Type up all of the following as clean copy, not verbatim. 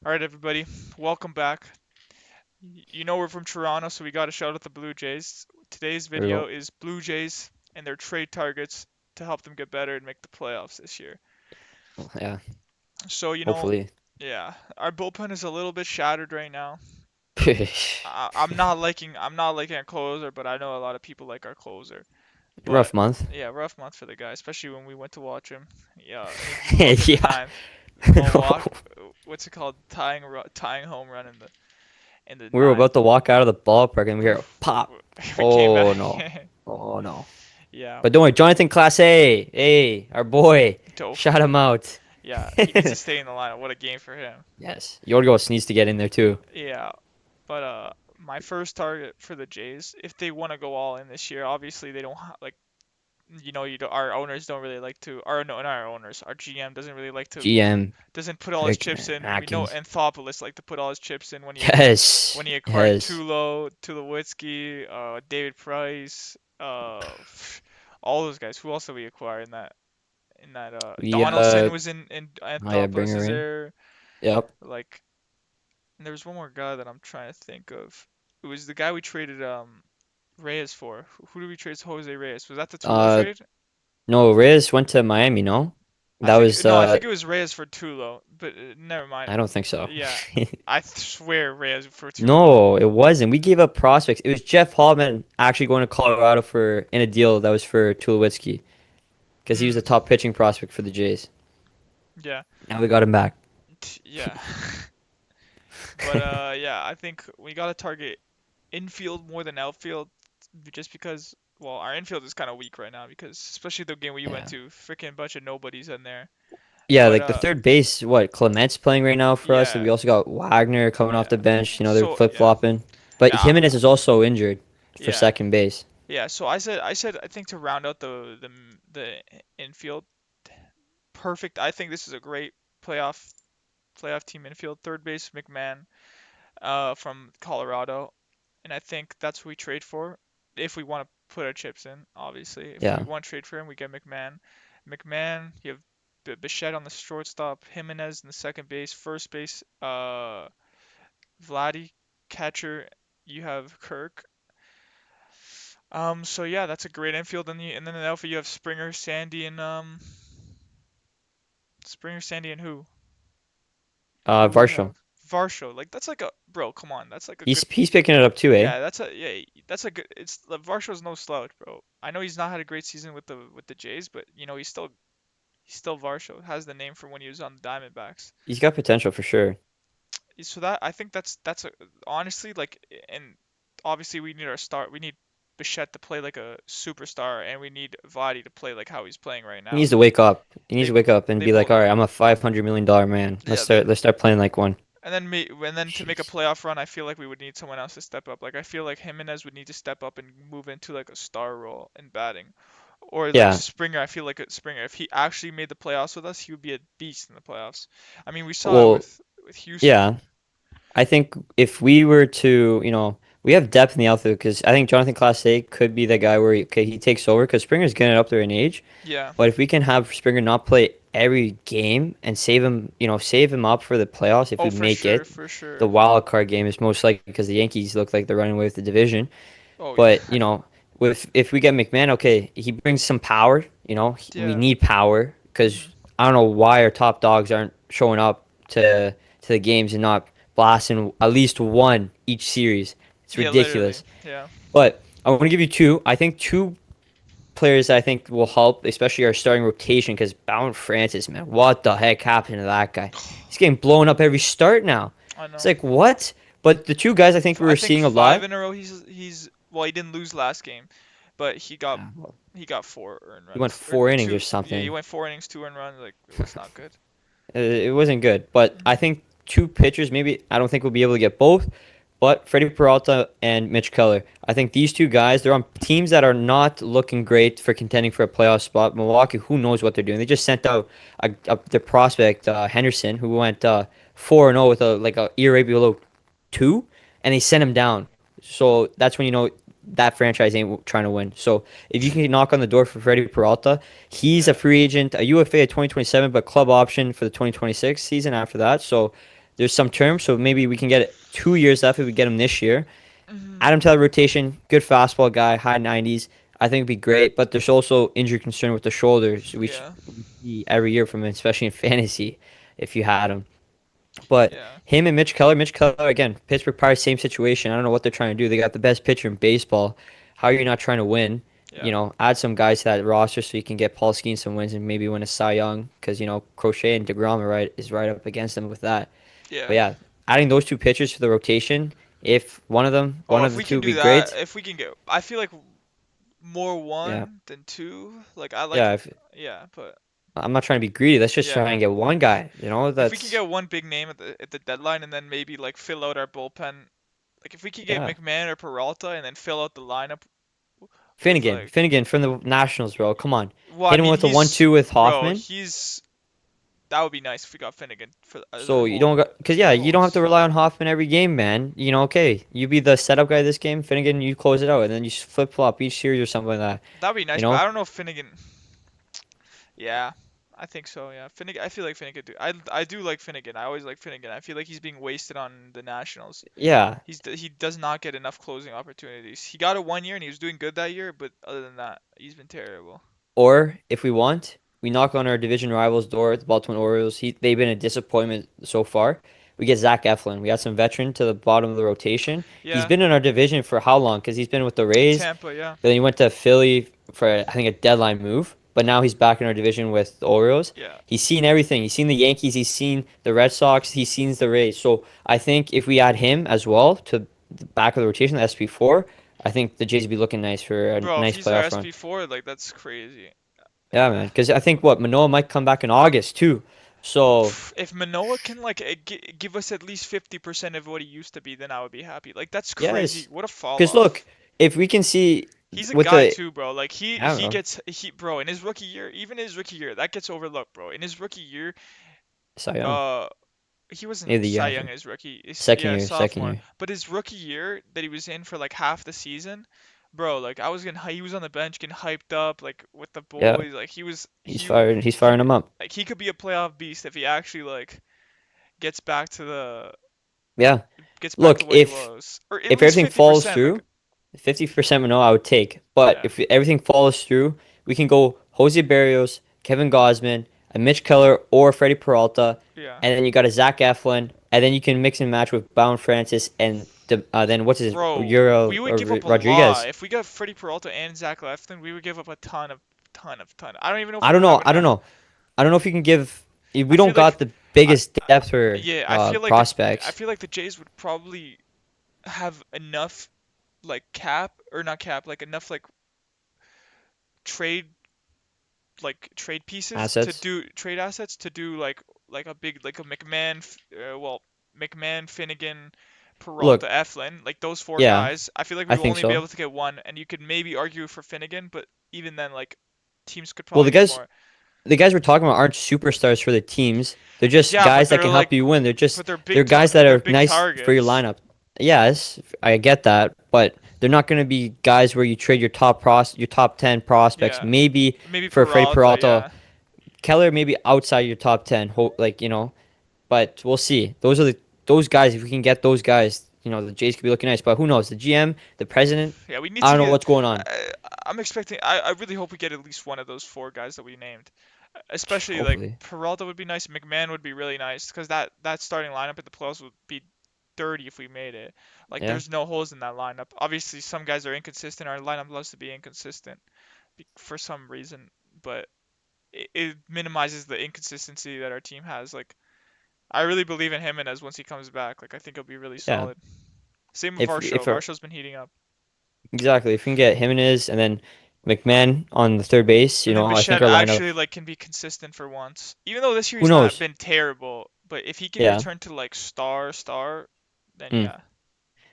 All right, everybody, welcome back. You know we're from Toronto, so we got to shout out the Blue Jays. Today's There we video go. is Blue Jays and their trade targets to help them get better and make the playoffs this year. Yeah, So, hopefully. yeah, our bullpen is a little bit shattered right now. I'm not liking our closer, but I know a lot of people like our closer. But Rough month. yeah, rough month for the guy, especially when we went to watch him. Yeah, and he blew up in the Yeah. ninth. Milwaukee, what's it called? Tying home run in the We were ninth. about to walk out of the ballpark and we hear a pop. We came Oh back. no. Oh no. Yeah, But don't worry, Jonathan Class A. Hey, our boy. Tofu. Shout him out. Yeah, he needs to stay in the lineup. What a game for him. Yes. Yorgos needs to get in there too. Yeah, but my first target for the Jays, if they want to go all in this year, obviously they don't like our owners don't really like to, or no, not our owners, our GM doesn't really like to, GM doesn't put all his Rick chips in. We know Atkins. Anthopoulos like to put all his chips in Yes. when he acquired Yes. Tulowitzki, David Price, all those guys. Who else did we acquire in that We Donaldson was in oh yeah, bring her Anthopoulos' in. there. Yep. Like, and there was one more guy that I'm trying to think of. It was the guy we traded Reyes for. Who did we trade Jose Reyes? Was that the Tulo Uh trade? no, Riz went to Miami, no? I That think was no, I think it was Reyes for Tulo, but never mind. I don't think so. Yeah, I swear Reyes for Tulo. No, it wasn't. We gave up prospects. It was Jeff Hallman actually going to Colorado for in a deal that was for Tulowitzki because he was Mm, a top pitching prospect for the Jays. yeah, Now we got him back. yeah. But yeah, I think we gotta target infield more than outfield, just because. Well, our infield is kind of weak right now because, especially the game we went Yeah. to, freaking bunch of nobodies in there. Yeah, But like the third base, what, Clement's playing right now for us, and yeah, we also got Wagner coming off yeah. the bench. They're So yeah, flip-flopping. But yeah, Jimenez is also injured for yeah, second base. yeah. So I said, I think to round out the infield, perfect. I think this is a great playoff playoff team infield. Third base McMahon, from Colorado, and I think that's what we trade for if we want to put our chips in. Obviously, if we Yeah. want to trade for him, we get McMahon. McMahon, you have Bichette on the shortstop, Jimenez in the second base, first base, Vladdy, catcher. You have Kirk. So yeah, that's a great infield, and then in the outfield you have Springer, Sandy, and who do we Varsho. have? Varsho. Like that's like a bro. Come on, that's like a good. He's picking it up too, eh? That's a good. It's Varsho's no slouch, bro. I know he's not had a great season with the Jays, but he's still Varsho. Has the name from when he was on the Diamondbacks. He's got potential for sure. So that I think that's honestly like, and obviously we need our star. We need Bichette to play like a superstar, and we need Vladdy to play like how he's playing right He now. needs to wake up. He needs They to wake up and they be like, both all right, I'm a $500 million man. yeah. Let's start playing like one. And then to make a Jeez. playoff run, I feel like we would need someone else to step up. Like I feel like Jimenez would need to step up and move into like a star role in batting, or like Yeah. Springer. I feel like Springer, if he actually made the playoffs with us, he would be a beast in the playoffs. I mean, we saw it Well, with Houston. yeah. I think if we were to, we have depth in the outfield because I think Jonathan Clase could be the guy where he takes over because Springer's getting up there in age. Yeah, But if we can have Springer not play every game and save him up for the playoffs if oh we for make sure, it, for the sure. wild card game is most likely because the Yankees look like they're running away with the division. Oh yeah, But with if we get McMahon, okay, he brings some power. We yeah. need power Hmm. because I don't know why our top dogs aren't showing up to the games and not blasting at least one each series. It's Yeah, literally. ridiculous. Yeah. But I want to give you two. I think two players I think will help, especially our starting rotation, because Bound Francis, man, what the heck happened to that guy? He's getting blown up every start now. I It's know. like what? But the two guys I think we I were think seeing a five lot. in a row. He's well, he didn't lose last game, but Well, he got four earned he went runs or 4 innings or two. Yeah, he something. went 4 innings, 2 earned runs. Like it was not good. It wasn't good, but I Hmm. think two pitchers, maybe I don't think we'll be able to get both, but Freddie Peralta and Mitch Keller. I think these two guys, they're on teams that are not looking great for contending for a playoff spot. Milwaukee, who knows what they're doing? They just sent out their prospect Henderson, who went 4-0 with a ERA below 2, and they sent him down. So that's when you know that franchise ain't trying to win. So if you can knock on the door for Freddie Peralta, he's a Yeah. free agent, a UFA at 2027, but club option for the 2026 season after that. So there's some terms, so maybe we can get 2 years left if we get him this year. Hmm. Adam Tyler rotation, good fastball guy, high 90s. I think it'd be great, but there's also injury concern with the shoulders, which Yeah. we see every year from him, especially in fantasy, if you had him. But Yeah. him and Mitch Keller again, Pittsburgh Pirates, same situation. I don't know what they're trying to do. They got the best pitcher in baseball. How are you not trying to win? Yeah. Add some guys to that roster so you can get Paul Skeens some wins and maybe win a Cy Young because Crochet and Degrom is right up against them with that. But Yeah. yeah, adding those two pitchers to the rotation, if Oh, one of if the we two can would do be that, great. if we can get, I feel like more Yeah, one than two. Like I like, yeah. yeah, but I'm not trying to be greedy. Let's just try yeah. and get one guy. If we can That's get one big name at the deadline and then maybe like fill out our bullpen, like if we could get yeah. McMahon or Peralta and then fill out the lineup with Finnegan, like, Finnegan from the Nationals, bro. Come on, well, I hit him mean with a one he's, two with bro, Hoffman. he's that would be nice if we got Finnegan for as our So you don't got, cause for yeah, you don't have to holds. rely on Hoffman every game, man. Okay, you be the setup guy this game, Finnegan, you close it out, and then you flip flop each series or something like that. That would be You nice, but know, I don't know if Finnegan. Yeah, I think so. Yeah, Finnegan. I feel like Finnegan do. I do like Finnegan. I always like Finnegan. I feel like he's being wasted on the Nationals. yeah. He does not get enough closing opportunities. He got it 1 year and he was doing good that year, but other than that, he's been terrible. Or if we want, we knock on our division rivals' door, the Baltimore Orioles. They've been a disappointment so far. We get Zach Eflin. We got some veteran to the bottom of the rotation. He's Yeah, been in our division for how long? Because he's been with the Rays. Tampa. Yeah, But then he went to Philly for I think a deadline move. But now he's back in our division with the Orioles. yeah, He's seen everything. He's seen the Yankees. He's seen the Red Sox. He's seen the Rays. So I think if we add him as well to the back of the rotation, the SP4, I think the Jays would be looking nice for a bro. If nice he's our playoff run. SP4, like that's crazy. Yeah, man. Because I think what Manoa might come back in August too. So If Manoa can like give us at least 50% of what he used to be, then I would be happy. Like that's crazy. yes. What a fall Because off. look, if we can see He's a with guy the too, bro. Like I don't he know, gets he bro in his rookie year, even his rookie year, that gets overlooked, bro. In his rookie year, Cy Young, uh, he maybe wasn't the year Cy Young after, in his rookie. second Yeah, year, second sophomore. year. But his rookie year that he was in for like half the season, bro. Like I was getting, he was on the bench getting hyped up, like with the Yeah, boys. Like he's fired. He's he firing him up. like he could be a playoff beast if he actually like gets back to the Yeah. gets back Look, to what he was, or at if least everything falls 50%. Like through, 50% no, I would take. But yeah, if everything falls through, we can go Jose Barrios, Kevin Gausman, a Mitch Keller, or Freddie Peralta, yeah. and then you got a Zach Eflin, and then you can mix and match with Bound Francis and then what's his Bro, Euro we would give or up a lot. Rodriguez. If we got Freddie Peralta and Zach Lefton, we would give up a ton. I don't even know if I we don't would have know. I don't enough. know. I don't know if you can give. I We don't feel got like, the I, biggest I depth for yeah, I prospects feel like the Jays would probably have enough like cap or not cap, like enough like trade trade pieces to assets. do trade assets to do like a big like a McMahon, Finnegan, Peralta, Look, Eflin, like those four yeah, guys. I feel like I we will think only be so. able to get one, and you could maybe argue for Finnegan, but even then, like teams could Well, probably get more. the guys we're talking about aren't superstars for the teams. They're just Yeah, but guys that they're can like, help you win. but They're guys that they're are big nice for your targets. lineup. Yes, I get that, but they're not going to be guys where you trade your top 10 prospects Yeah, maybe maybe for Freddie Peralta. Peralta, Yeah, Keller maybe outside your top 10. But we'll see. Those guys if we can get those guys, the Jays could be looking nice, but who knows? The GM, the president, yeah. We need I to don't know get. what's going on. I, I'm expecting. I really hope we get at least one of those four guys that we named. Especially like Hopefully. Peralta would be nice. McMahon would be really nice because that starting lineup at the playoffs would be dirty if we made it. Like Yeah. there's no holes in that lineup. Obviously, some guys are inconsistent. Our lineup loves to be inconsistent for some reason, but it minimizes the inconsistency that our team has. Like I really believe in Jimenez once he comes back. Like I think he'll be really Yeah. solid. Same with If Varsho. if Varsho's been heating up. Exactly. If we can get Jimenez and then McMahon on the third base, And then I think Bichette our lineup. actually like can be consistent for once. Even though this year Who he's not knows? been terrible, but if he can Yeah. return to like star, then Mm. yeah.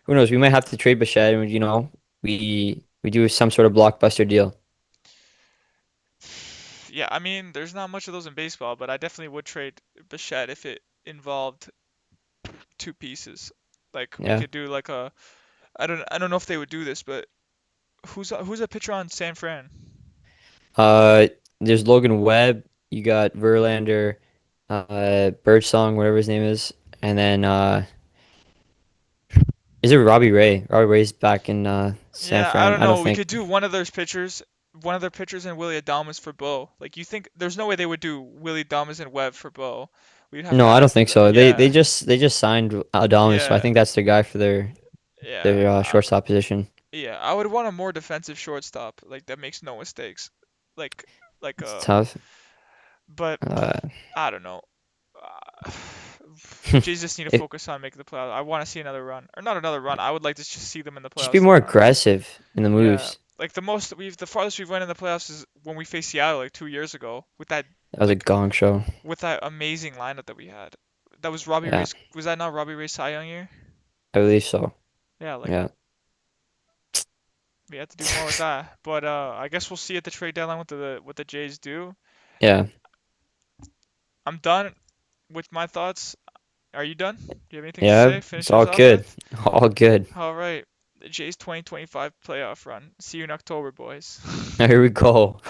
Who knows? We might have to trade Bichette, and we do some sort of blockbuster deal. Yeah, I mean, there's not much of those in baseball, but I definitely would trade Bichette if it involved two pieces. Like we Yeah. could do like a I don't know if they would do this, but who's a pitcher on San Fran? Uh, there's Logan Webb. You got Verlander, Birdsong, whatever his name is, And then is it Robbie Ray? Robbie Ray's back in San Yeah, I Fran. don't I don't know. We think. could do one of their pitchers and Willie Adames for Bo. Like you think there's no way they would do Willie Adames and Webb for Bo. We'd have to No, I don't ask. think so. They Yeah, just signed Adames, so I yeah, think that's the guy for yeah. their shortstop position. Yeah, I would want a more defensive shortstop, like that makes no mistakes. Like like It's tough. but Uh, I don't know. Uh, Jays just need to it, focus on making the playoffs. I want to see another run, or not another run. I would like to just see them in the just be playoffs more more. aggressive in the Yeah, moves. like the farthest we've went in the playoffs is when we faced Seattle like 2 years ago with that That was a like gong show. with that amazing lineup that we had. That Yeah, Was that not Robbie Ray's Cy Young year? I believe so. Yeah, like Yeah, we had to do more with that. But I guess we'll see at the trade deadline what the Jays do. yeah, I'm done with my thoughts. Are you done? Do you have anything to yeah. say? It's Finish us all off good. with? All good. All right. The Jays 2025 playoff run. See you in October, boys. Here we go.